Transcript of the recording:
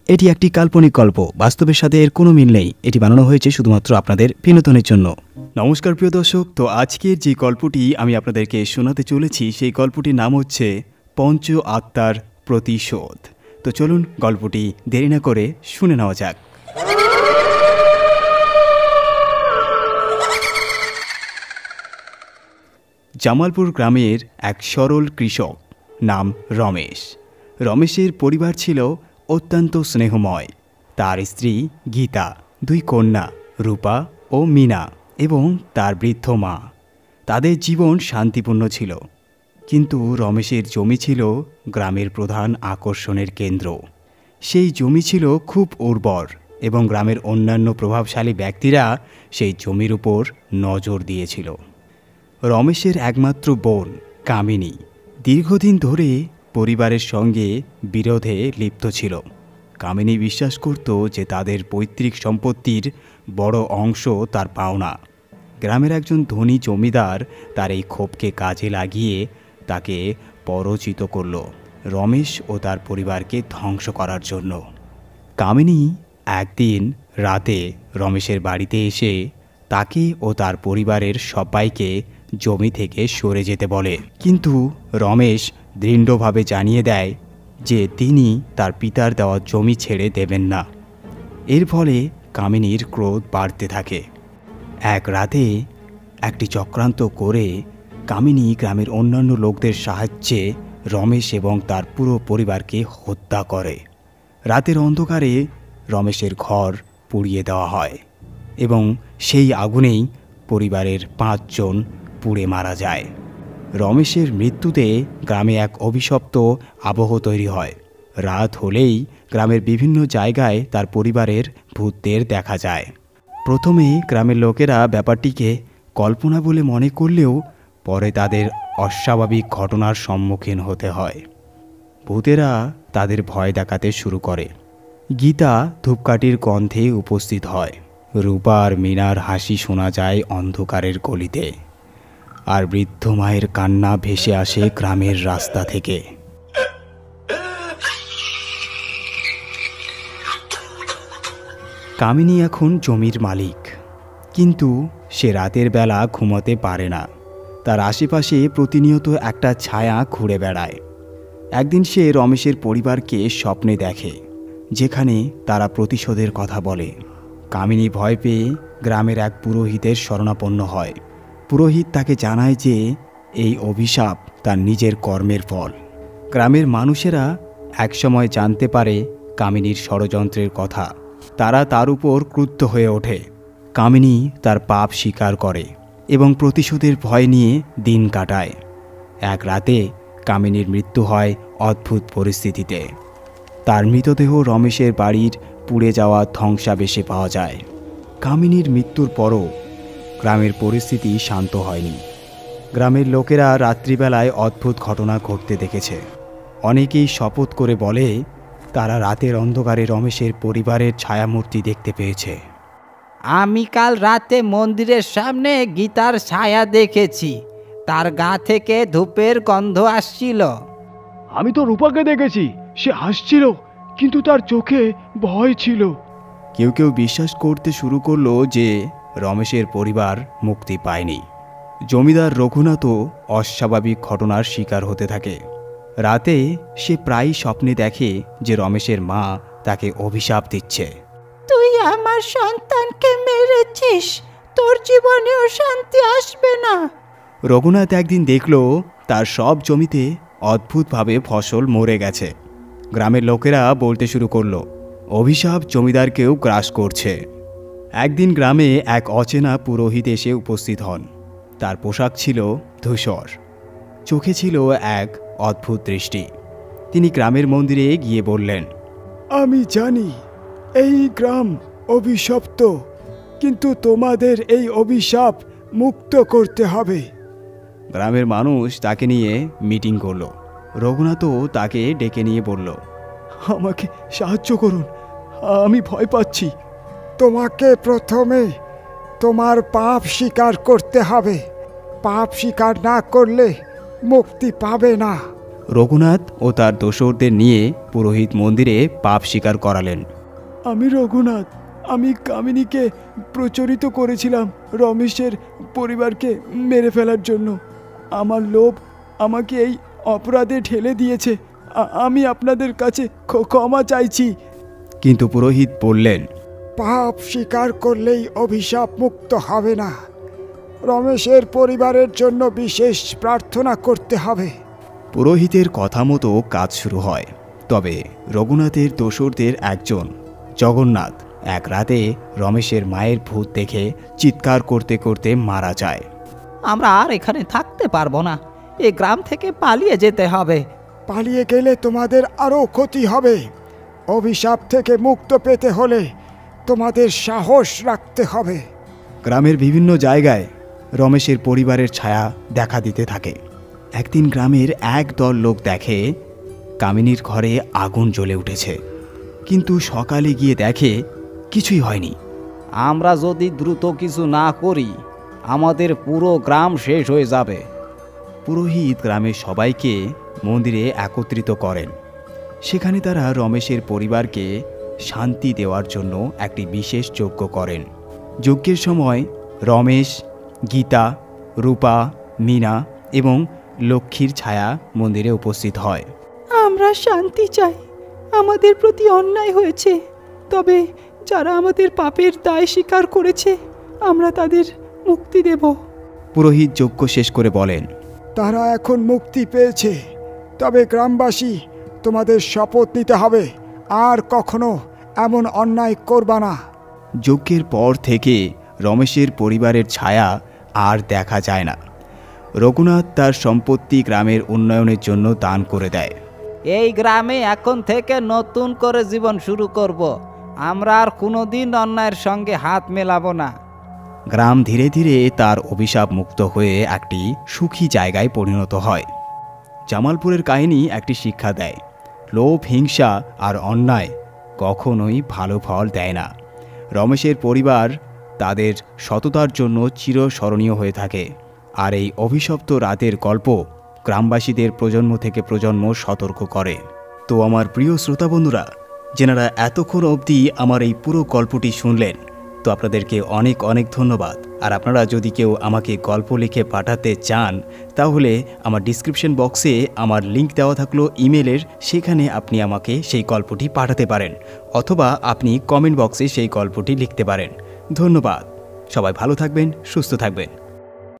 এটি একটি কাল্পনিক গল্প, বাস্তবের সাথে এর কোনো মিল নেই। এটি বানানো হয়েছে শুধুমাত্র আপনাদের বিনোদনের জন্য। নমস্কার প্রিয় দর্শক, তো আজকের যে গল্পটি আমি আপনাদেরকে শোনাতে চলেছি সেই গল্পটির নাম হচ্ছে পঞ্চ আত্মার প্রতিশোধ। তো চলুন গল্পটি দেরি না করে শুনে নেওয়া যাক। জামালপুর গ্রামের এক সরল কৃষক নাম রমেশ। রমেশের পরিবার ছিল অত্যন্ত স্নেহময়। তার স্ত্রী গীতা, দুই কন্যা রূপা ও মিনা এবং তার বৃদ্ধ মা। তাদের জীবন শান্তিপূর্ণ ছিল। কিন্তু রমেশের জমি ছিল গ্রামের প্রধান আকর্ষণের কেন্দ্র। সেই জমি ছিল খুব উর্বর এবং গ্রামের অন্যান্য প্রভাবশালী ব্যক্তিরা সেই জমির উপর নজর দিয়েছিল। রমেশের একমাত্র বোন কামিনী দীর্ঘদিন ধরে পরিবারের সঙ্গে বিরোধে লিপ্ত ছিল। কামিনী বিশ্বাস করত যে তাদের পৈতৃক সম্পত্তির বড় অংশ তার পাওনা। গ্রামের একজন ধনী জমিদার তার এই ক্ষোভকে কাজে লাগিয়ে তাকে পরচিত করল রমেশ ও তার পরিবারকে ধ্বংস করার জন্য। কামিনী একদিন রাতে রমেশের বাড়িতে এসে তাকে ও তার পরিবারের সবাইকে জমি থেকে সরে যেতে বলে, কিন্তু রমেশ দৃঢ়ভাবে জানিয়ে দেয় যে তিনি তার পিতার দেওয়া জমি ছেড়ে দেবেন না। এর ফলে কামিনীর ক্রোধ বাড়তে থাকে। এক রাতে একটি চক্রান্ত করে কামিনী গ্রামের অন্যান্য লোকদের সাহায্যে রমেশ এবং তার পুরো পরিবারকে হত্যা করে। রাতের অন্ধকারে রমেশের ঘর পুড়িয়ে দেওয়া হয় এবং সেই আগুনেই পরিবারের 5 জন পুড়ে মারা যায়। রমেশের মৃত্যুতে গ্রামে এক অভিশপ্ত আবহ তৈরি হয়। রাত হলেই গ্রামের বিভিন্ন জায়গায় তার পরিবারের ভূতদের দেখা যায়। প্রথমে গ্রামের লোকেরা ব্যাপারটিকে কল্পনা বলে মনে করলেও পরে তাদের অস্বাভাবিক ঘটনার সম্মুখীন হতে হয়। ভূতেরা তাদের ভয় দেখাতে শুরু করে। গীতা ধূপকাঠির গন্ধে উপস্থিত হয়। রূপা আর মিনার হাসি শোনা যায় অন্ধকারের গলিতে। আর বৃদ্ধ মায়ের কান্না ভেসে আসে গ্রামের রাস্তা থেকে। কামিনী এখন জমির মালিক, কিন্তু সে রাতের বেলা ঘুমোতে পারে না। তার আশেপাশে প্রতিনিয়ত একটা ছায়া ঘুরে বেড়ায়। একদিন সে রমেশের পরিবারকে স্বপ্নে দেখে, যেখানে তারা প্রতিশোধের কথা বলে। কামিনী ভয় পেয়ে গ্রামের এক পুরোহিতের শরণাপন্ন হয়। পুরোহিত তাকে জানায় যে এই অভিশাপ তার নিজের কর্মের ফল। গ্রামের মানুষেরা একসময় জানতে পারে কামিনীর ষড়যন্ত্রের কথা। তারা তার উপর ক্রুদ্ধ হয়ে ওঠে। কামিনী তার পাপ স্বীকার করে এবং প্রতিশোধের ভয় নিয়ে দিন কাটায়। এক রাতে কামিনীর মৃত্যু হয় অদ্ভুত পরিস্থিতিতে। তার মৃতদেহ রমেশের বাড়ির পুড়ে যাওয়া ধ্বংসাবশেষে পাওয়া যায়। কামিনীর মৃত্যুর পরও গ্রামের পরিস্থিতি শান্ত হয়নি। গ্রামের লোকেরা রাত্রিবেলায় অদ্ভুত ঘটনা ঘটতে দেখেছে। অনেকেই শপথ করে বলে তারা রাতের অন্ধকারে রমেশের পরিবারের ছায়ামূর্তি দেখতে পেয়েছে। আমি কাল রাতে মন্দিরের সামনে গীতার ছায়া দেখেছি। তার গা থেকে ধূপের গন্ধ আসছিল। আমি তো রূপাকে দেখেছি, সে হাসছিল, কিন্তু তার চোখে ভয় ছিল। কেউ কেউ বিশ্বাস করতে শুরু করলো যে রমেশের পরিবার মুক্তি পায়নি। জমিদার রঘুনাথও অস্বাভাবিক ঘটনার শিকার হতে থাকে। রাতে সে প্রায়ই স্বপ্নে দেখে যে রমেশের মা তাকে অভিশাপ দিচ্ছে। তুই আমার সন্তানকে মেরেছিস, তোর জীবনেও শান্তি আসবে না। রঘুনাথ একদিন দেখল তার সব জমিতে অদ্ভুতভাবে ফসল মরে গেছে। গ্রামের লোকেরা বলতে শুরু করলো অভিশাপ জমিদারকেও গ্রাস করছে। একদিন গ্রামে এক অচেনা পুরোহিত এসে উপস্থিত হন। তার পোশাক ছিল ধূসর, চোখে ছিল এক অদ্ভুত দৃষ্টি। তিনি গ্রামের মন্দিরে গিয়ে বললেন, আমি জানি এই গ্রাম অভিশপ্ত, কিন্তু তোমাদের এই অভিশাপ মুক্ত করতে হবে। গ্রামের মানুষ তাকে নিয়ে মিটিং করলো। রঘুনাথও তাকে ডেকে নিয়ে বলল, আমাকে সাহায্য করুন, আমি ভয় পাচ্ছি। তোমাকে প্রথমে তোমার পাপ স্বীকার করতে হবে। পাপ স্বীকার না করলে মুক্তি পাবে না। রঘুনাথ ও তার দোসরদের নিয়ে পুরোহিত মন্দিরে পাপ স্বীকার করালেন। আমি রঘুনাথ, আমি কামিনীকে প্রচলিত করেছিলাম রমেশের পরিবারকে মেরে ফেলার জন্য। আমার লোভ আমাকে এই অপরাধে ঠেলে দিয়েছে। আমি আপনাদের কাছে ক্ষমা চাইছি। কিন্তু পুরোহিত বললেন, পাপ স্বীকার করলেই অভিশাপ মুক্ত হবে না, রমেশের পরিবারের জন্য বিশেষ প্রার্থনা করতে হবে। পুরোহিতের কথা মতো কাজ শুরু হয়। তবে রঘুনাথের দোসরদের একজন জগন্নাথ এক রাতে রমেশের মায়ের ভূত দেখে চিৎকার করতে করতে মারা যায়। আমরা আর এখানে থাকতে পারবো না, এই গ্রাম থেকে পালিয়ে যেতে হবে। পালিয়ে গেলে তোমাদের আরও ক্ষতি হবে। অভিশাপ থেকে মুক্ত পেতে হলে তোমাদের সাহস রাখতে হবে। গ্রামের বিভিন্ন জায়গায় রমেশের পরিবারের ছায়া দেখা দিতে থাকে। একদিন গ্রামের এক দল লোক দেখে কামিনীর ঘরে আগুন জ্বলে উঠেছে, কিন্তু সকালে গিয়ে দেখে কিছুই হয়নি। আমরা যদি দ্রুত কিছু না করি আমাদের পুরো গ্রাম শেষ হয়ে যাবে। পুরোহিত গ্রামের সবাইকে মন্দিরে একত্রিত করেন। সেখানে তারা রমেশের পরিবারকে শান্তি দেওয়ার জন্য একটি বিশেষ যজ্ঞ করেন। যজ্ঞের সময় রমেশ, গীতা, রূপা, মীনা এবং লক্ষ্মীর ছায়া মন্দিরে উপস্থিত হয়। আমরা শান্তি চাই, আমাদের প্রতি অন্যায় হয়েছে, তবে যারা আমাদের পাপের দায় স্বীকার করেছে আমরা তাদের মুক্তি দেব। পুরোহিত যজ্ঞ শেষ করে বলেন, তারা এখন মুক্তি পেয়েছে, তবে গ্রামবাসী তোমাদের শপথ নিতে হবে আর কখনো এমন অন্যায় করবা না। যজ্ঞের পর থেকে রমেশের পরিবারের ছায়া আর দেখা যায় না। রঘুনাথ তার সম্পত্তি গ্রামের উন্নয়নের জন্য দান করে দেয়। এই গ্রামে এখন থেকে নতুন করে জীবন শুরু করব। আমরা আর কোনোদিন অন্যায়ের সঙ্গে হাত মেলাবো না। গ্রাম ধীরে ধীরে তার অভিশাপ মুক্ত হয়ে একটি সুখী জায়গায় পরিণত হয়। জামালপুরের কাহিনী একটি শিক্ষা দেয়, লোভ, হিংসা আর অন্যায় কখনোই ভালো ফল দেয় না। রমেশের পরিবার তাদের সততার জন্য চিরস্মরণীয় হয়ে থাকে। আর এই অভিশপ্ত রাতের গল্প গ্রামবাসীদের প্রজন্ম থেকে প্রজন্ম সতর্ক করে। তো আমার প্রিয় শ্রোতা বন্ধুরা, যেনারা এতক্ষণ অবধি আমার এই পুরো গল্পটি শুনলেন, তো আপনাদেরকে অনেক অনেক ধন্যবাদ। আর আপনারা যদি কেউ আমাকে গল্প লিখে পাঠাতে চান তাহলে আমার ডিসক্রিপশন বক্সে আমার লিংক দেওয়া থাকলো ইমেলের, সেখানে আপনি আমাকে সেই গল্পটি পাঠাতে পারেন, অথবা আপনি কমেন্ট বক্সে সেই গল্পটি লিখতে পারেন। ধন্যবাদ। সবাই ভালো থাকবেন, সুস্থ থাকবেন।